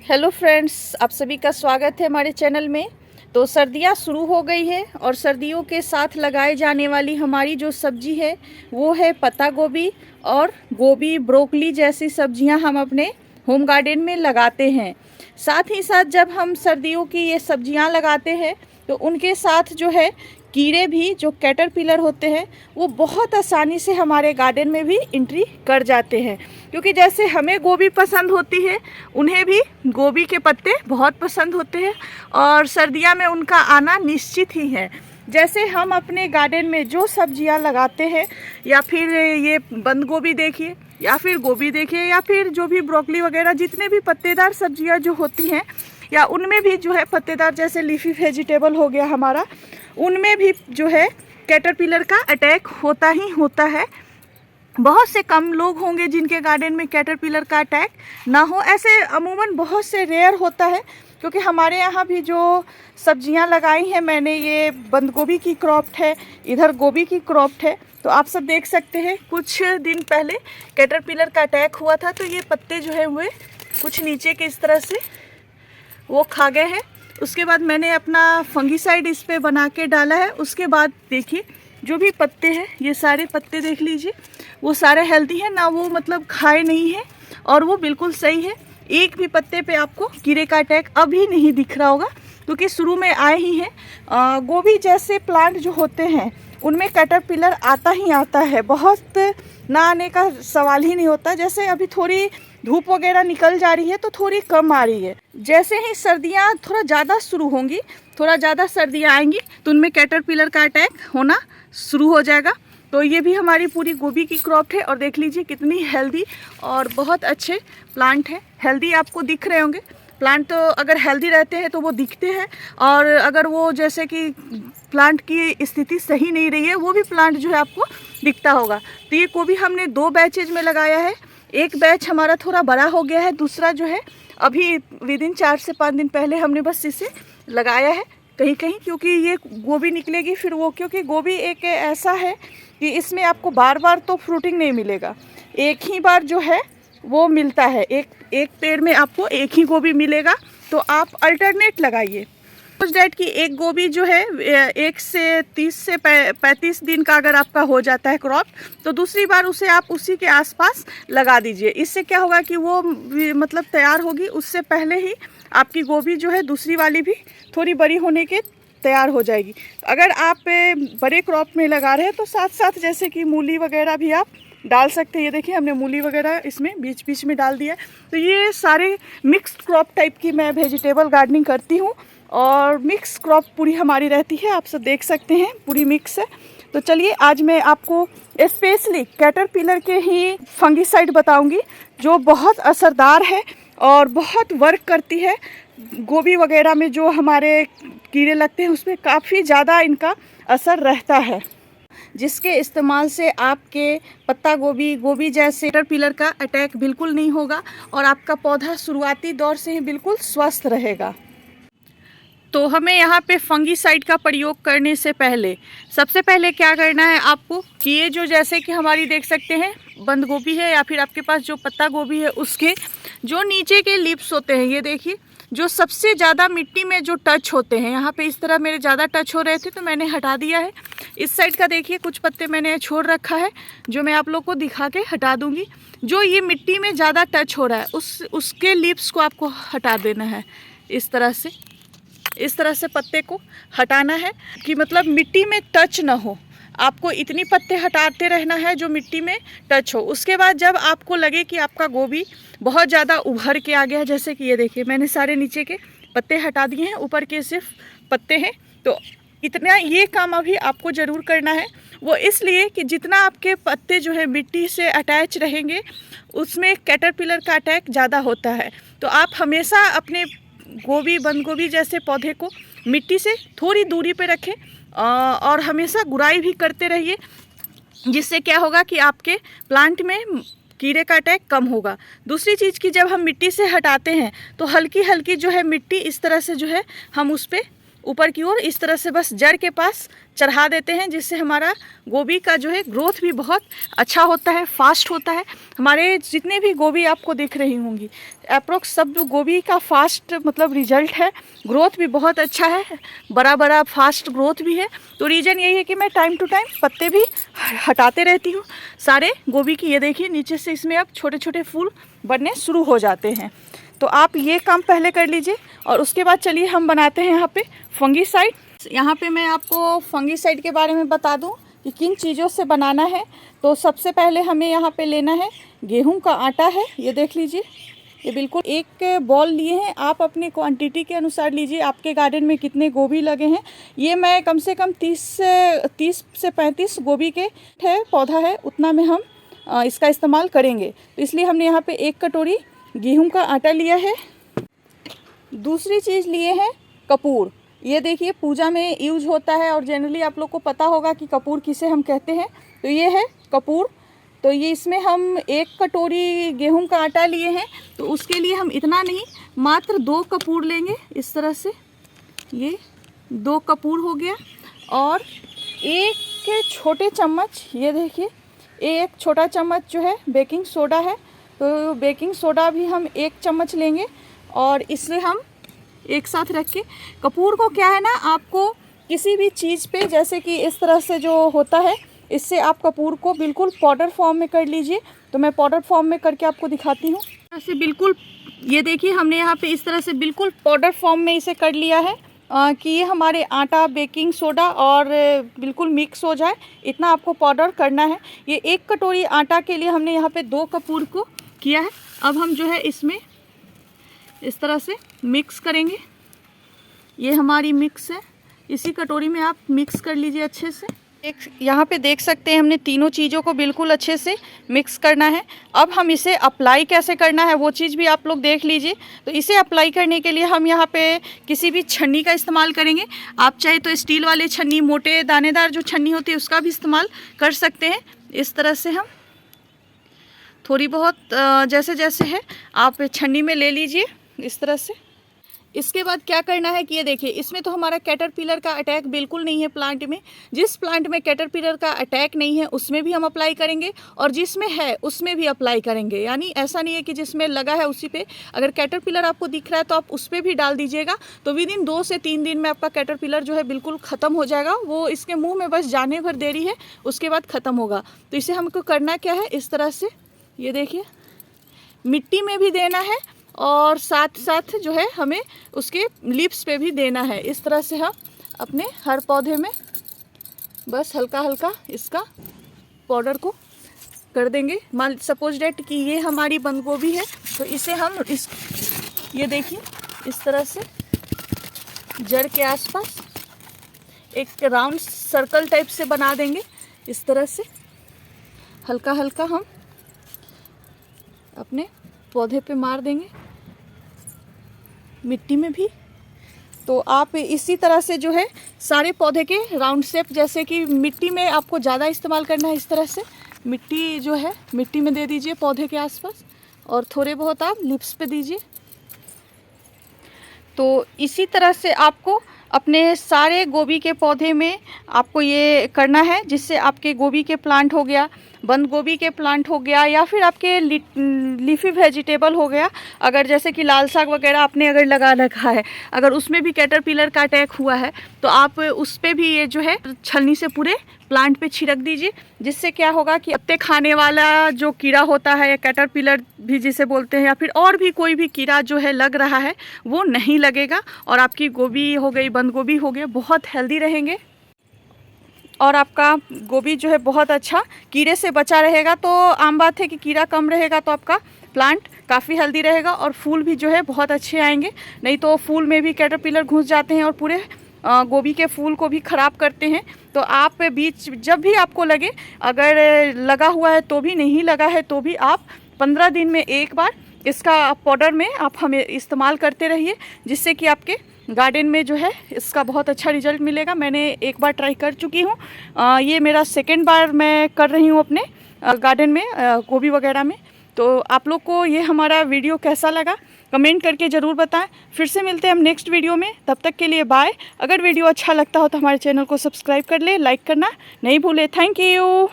Hello friends, आप सभी का स्वागत है हमारे चैनल में। तो सर्दियां शुरू हो गई है और सर्दियों के साथ लगाए जाने वाली हमारी जो सब्जी है वो है पत्ता गोभी और गोभी, ब्रोकली जैसी सब्जियां हम अपने होम गार्डन में लगाते हैं। साथ ही साथ जब हम सर्दियों की ये सब्जियां लगाते हैं तो उनके साथ जो है कीड़े भी, जो कैटरपिलर होते हैं, वो बहुत आसानी से हमारे गार्डन में भी एंट्री कर जाते हैं। क्योंकि जैसे हमें गोभी पसंद होती है, उन्हें भी गोभी के पत्ते बहुत पसंद होते हैं और सर्दियों में उनका आना निश्चित ही है। जैसे हम अपने गार्डन में जो सब्जियां लगाते हैं, या फिर ये बंद गोभी देखिए, या फिर गोभी देखिए, या फिर जो भी ब्रोकली वगैरह जितने भी पत्तेदार सब्जियां जो होती हैं, या उनमें भी जो है पत्तेदार जैसे लीफी वेजिटेबल हो गया हमारा, उनमें भी जो है कैटरपिलर का अटैक होता ही होता है। बहुत से कम लोग होंगे जिनके गार्डन में कैटरपिलर का अटैक ना हो। ऐसे अमूमन बहुत से रेयर होता है। क्योंकि हमारे यहाँ भी जो सब्जियां लगाई हैं मैंने, ये बंद गोभी की क्रॉप है, इधर गोभी की क्रॉप है। तो आप सब देख सकते हैं कुछ दिन पहले कैटरपिलर का अटैक हुआ था, तो ये पत्ते जो है वो कुछ नीचे के इस तरह से वो खा गए हैं। उसके बाद मैंने अपना फंगीसाइड इस पे बना के डाला है। उसके बाद देखिए जो भी पत्ते हैं, ये सारे पत्ते देख लीजिए, वो सारे हेल्दी हैं ना, वो मतलब खाए नहीं है और वो बिल्कुल सही है। एक भी पत्ते पे आपको कीड़े का अटैक अभी नहीं दिख रहा होगा, क्योंकि शुरू में आए ही हैं। गोभी जैसे प्लांट जो होते हैं उनमें कैटरपिलर आता ही आता है, बहुत ना आने का सवाल ही नहीं होता। जैसे अभी थोड़ी धूप वगैरह निकल जा रही है तो थोड़ी कम आ रही है। जैसे ही सर्दियाँ थोड़ा ज़्यादा शुरू होंगी, थोड़ा ज़्यादा सर्दियाँ आएंगी, तो उनमें कैटरपिलर का अटैक होना शुरू हो जाएगा। तो ये भी हमारी पूरी गोभी की क्रॉप है और देख लीजिए कितनी हेल्दी और बहुत अच्छे प्लांट हैं। हेल्दी आपको दिख रहे होंगे प्लांट, तो अगर हेल्दी रहते हैं तो वो दिखते हैं, और अगर वो जैसे कि प्लांट की स्थिति सही नहीं रही है, वो भी प्लांट जो है आपको दिखता होगा। तो ये गोभी हमने 2 बैचेज में लगाया है। एक बैच हमारा थोड़ा बड़ा हो गया है, दूसरा जो है अभी विदिन 4 से 5 दिन पहले हमने बस इसे लगाया है कहीं कहीं, क्योंकि ये गोभी निकलेगी फिर वो, क्योंकि गोभी एक ऐसा है कि इसमें आपको बार बार तो फ्रूटिंग नहीं मिलेगा, एक ही बार जो है वो मिलता है। एक पेड़ में आपको एक ही गोभी मिलेगा, तो आप अल्टरनेट लगाइए। उस डेट की एक गोभी जो है 1 से 30 से 35 दिन का अगर आपका हो जाता है क्रॉप, तो दूसरी बार उसे आप उसी के आसपास लगा दीजिए। इससे क्या होगा कि वो मतलब तैयार होगी, उससे पहले ही आपकी गोभी जो है दूसरी वाली भी थोड़ी बड़ी होने के तैयार हो जाएगी। अगर आप बड़े क्रॉप में लगा रहे हैं तो साथ साथ जैसे कि मूली वगैरह भी आप डाल सकते हैं। ये देखिए हमने मूली वगैरह इसमें बीच बीच में डाल दिया। तो ये सारे मिक्स्ड क्रॉप टाइप की मैं वेजिटेबल गार्डनिंग करती हूँ, और मिक्स क्रॉप पूरी हमारी रहती है, आप सब देख सकते हैं पूरी मिक्स है। तो चलिए आज मैं आपको स्पेशली कैटरपिलर के ही फंगीसाइड बताऊंगी, जो बहुत असरदार है और बहुत वर्क करती है। गोभी वगैरह में जो हमारे कीड़े लगते हैं उसमें काफ़ी ज़्यादा इनका असर रहता है, जिसके इस्तेमाल से आपके पत्ता गोभी, गोभी जैसे कैटरपिलर का अटैक बिल्कुल नहीं होगा और आपका पौधा शुरुआती दौर से ही बिल्कुल स्वस्थ रहेगा। तो हमें यहाँ पे फंगीसाइड का प्रयोग करने से पहले सबसे पहले क्या करना है आपको कि ये जो जैसे कि हमारी देख सकते हैं बंद गोभी है, या फिर आपके पास जो पत्ता गोभी है, उसके जो नीचे के लिप्स होते हैं, ये देखिए जो सबसे ज़्यादा मिट्टी में जो टच होते हैं, यहाँ पे इस तरह मेरे ज़्यादा टच हो रहे थे तो मैंने हटा दिया है। इस साइड का देखिए कुछ पत्ते मैंने छोड़ रखा है, जो मैं आप लोग को दिखा के हटा दूँगी। जो ये मिट्टी में ज़्यादा टच हो रहा है उसके लिप्स को आपको हटा देना है। इस तरह से पत्ते को हटाना है कि मतलब मिट्टी में टच ना हो। आपको इतनी पत्ते हटाते रहना है जो मिट्टी में टच हो। उसके बाद जब आपको लगे कि आपका गोभी बहुत ज़्यादा उभर के आ गया, जैसे कि ये देखिए मैंने सारे नीचे के पत्ते हटा दिए हैं, ऊपर के सिर्फ पत्ते हैं, तो इतना ये काम अभी आपको ज़रूर करना है। वो इसलिए कि जितना आपके पत्ते जो है मिट्टी से अटैच रहेंगे, उसमें कैटरपिलर का अटैक ज़्यादा होता है। तो आप हमेशा अपने गोभी, बंद गोभी जैसे पौधे को मिट्टी से थोड़ी दूरी पे रखें और हमेशा गुड़ाई भी करते रहिए, जिससे क्या होगा कि आपके प्लांट में कीड़े का अटैक कम होगा। दूसरी चीज़ कि जब हम मिट्टी से हटाते हैं तो हल्की हल्की जो है मिट्टी इस तरह से जो है हम उस पर ऊपर की ओर इस तरह से बस जड़ के पास चढ़ा देते हैं, जिससे हमारा गोभी का जो है ग्रोथ भी बहुत अच्छा होता है, फास्ट होता है। हमारे जितने भी गोभी आपको दिख रही होंगी अप्रोक्स सब गोभी का फास्ट मतलब रिजल्ट है, ग्रोथ भी बहुत अच्छा है, बड़ा बड़ा फास्ट ग्रोथ भी है। तो रीज़न यही है कि मैं टाइम टू टाइम पत्ते भी हटाते रहती हूँ सारे गोभी की। ये देखिए नीचे से इसमें अब छोटे छोटे फूल बनने शुरू हो जाते हैं। तो आप ये काम पहले कर लीजिए और उसके बाद चलिए हम बनाते हैं यहाँ पे फंगीसाइड। यहाँ पे मैं आपको फंगीसाइड के बारे में बता दूँ कि किन चीज़ों से बनाना है। तो सबसे पहले हमें यहाँ पे लेना है गेहूं का आटा है, ये देख लीजिए, ये बिल्कुल एक बॉल लिए हैं। आप अपनी क्वांटिटी के अनुसार लीजिए, आपके गार्डन में कितने गोभी लगे हैं। ये मैं कम से कम 30 से 35 गोभी के पौधा है, उतना में हम इसका इस्तेमाल करेंगे। तो इसलिए हमने यहाँ पे 1 कटोरी गेहूं का आटा लिया है। दूसरी चीज़ लिए हैं कपूर। ये देखिए पूजा में यूज होता है और जनरली आप लोग को पता होगा कि कपूर किसे हम कहते हैं। तो ये है कपूर। तो ये इसमें हम 1 कटोरी गेहूं का आटा लिए हैं, तो उसके लिए हम इतना नहीं, मात्र 2 कपूर लेंगे। इस तरह से ये 2 कपूर हो गया। और 1 छोटे चम्मच, ये देखिए 1 छोटा चम्मच जो है बेकिंग सोडा है। तो बेकिंग सोडा भी हम 1 चम्मच लेंगे और इसे हम एक साथ रख के, कपूर को क्या है ना, आपको किसी भी चीज़ पे जैसे कि इस तरह से जो होता है, इससे आप कपूर को बिल्कुल पाउडर फॉर्म में कर लीजिए। तो मैं पाउडर फॉर्म में करके आपको दिखाती हूँ। ऐसे बिल्कुल ये देखिए हमने यहाँ पे इस तरह से बिल्कुल पाउडर फॉर्म में इसे कर लिया है कि ये हमारे आटा, बेकिंग सोडा और बिल्कुल मिक्स हो जाए, इतना आपको पाउडर करना है। ये 1 कटोरी आटा के लिए हमने यहाँ पे 2 कपूर को किया है। अब हम जो है इसमें इस तरह से मिक्स करेंगे। ये हमारी मिक्स है, इसी कटोरी में आप मिक्स कर लीजिए अच्छे से। यहाँ पे देख सकते हैं हमने तीनों चीज़ों को बिल्कुल अच्छे से मिक्स करना है। अब हम इसे अप्लाई कैसे करना है वो चीज़ भी आप लोग देख लीजिए। तो इसे अप्लाई करने के लिए हम यहाँ पे किसी भी छन्नी का इस्तेमाल करेंगे। आप चाहे तो स्टील वाले छन्नी, मोटे दानेदार जो छन्नी होती है उसका भी इस्तेमाल कर सकते हैं। इस तरह से हम थोड़ी बहुत जैसे जैसे है आप छन्नी में ले लीजिए इस तरह से। इसके बाद क्या करना है कि ये देखिए इसमें तो हमारा कैटरपिलर का अटैक बिल्कुल नहीं है प्लांट में। जिस प्लांट में कैटरपिलर का अटैक नहीं है उसमें भी हम अप्लाई करेंगे और जिसमें है उसमें भी अप्लाई करेंगे। यानी ऐसा नहीं है कि जिसमें लगा है उसी पे, अगर कैटरपिलर आपको दिख रहा है तो आप उस पर भी डाल दीजिएगा। तो विद इन 2 से 3 दिन में आपका कैटरपिलर जो है बिल्कुल ख़त्म हो जाएगा। वो इसके मुँह में बस जाने भर देरी है, उसके बाद ख़त्म होगा। तो इसे हमको करना क्या है, इस तरह से ये देखिए मिट्टी में भी देना है और साथ साथ जो है हमें उसके लिप्स पे भी देना है। इस तरह से हम अपने हर पौधे में बस हल्का हल्का इसका पाउडर को कर देंगे। मान सपोज डेट कि ये हमारी बंद गोभी है, तो इसे हम ये देखिए इस तरह से जड़ के आसपास एक राउंड सर्कल टाइप से बना देंगे। इस तरह से हल्का हल्का हम अपने पौधे पे मार देंगे, मिट्टी में भी। तो आप इसी तरह से जो है सारे पौधे के राउंड शेप, जैसे कि मिट्टी में आपको ज़्यादा इस्तेमाल करना है, इस तरह से मिट्टी जो है मिट्टी में दे दीजिए पौधे के आसपास और थोड़े बहुत आप लिप्स पे दीजिए। तो इसी तरह से आपको अपने सारे गोभी के पौधे में आपको ये करना है, जिससे आपके गोभी के प्लांट हो गया, बंद गोभी के प्लांट हो गया, या फिर आपके लीफी वेजिटेबल हो गया, अगर जैसे कि लाल साग वगैरह आपने अगर लगा रखा है, अगर उसमें भी कैटरपिलर का अटैक हुआ है तो आप उस पर भी ये जो है छलनी से पूरे प्लांट पे छिड़क दीजिए। जिससे क्या होगा कि पत्ते खाने वाला जो कीड़ा होता है या कैटरपिलर भी जिसे बोलते हैं, या फिर और भी कोई भी कीड़ा जो है लग रहा है वो नहीं लगेगा और आपकी गोभी हो गई, बंद गोभी हो गया, बहुत हेल्दी रहेंगे और आपका गोभी जो है बहुत अच्छा कीड़े से बचा रहेगा। तो आम बात है कि कीड़ा कम रहेगा तो आपका प्लांट काफ़ी हेल्दी रहेगा और फूल भी जो है बहुत अच्छे आएंगे। नहीं तो फूल में भी कैटरपिलर घुस जाते हैं और पूरे गोभी के फूल को भी ख़राब करते हैं। तो आप बीच जब भी आपको लगे, अगर लगा हुआ है तो भी, नहीं लगा है तो भी, आप 15 दिन में एक बार इसका पाउडर में आप हमें इस्तेमाल करते रहिए, जिससे कि आपके गार्डन में जो है इसका बहुत अच्छा रिजल्ट मिलेगा। मैंने एक बार ट्राई कर चुकी हूँ, ये मेरा 2nd बार मैं कर रही हूँ अपने गार्डन में गोभी वगैरह में। तो आप लोग को ये हमारा वीडियो कैसा लगा कमेंट करके ज़रूर बताएं। फिर से मिलते हैं हम नेक्स्ट वीडियो में, तब तक के लिए बाय। अगर वीडियो अच्छा लगता हो तो हमारे चैनल को सब्सक्राइब कर ले, लाइक करना नहीं भूले। Thank you.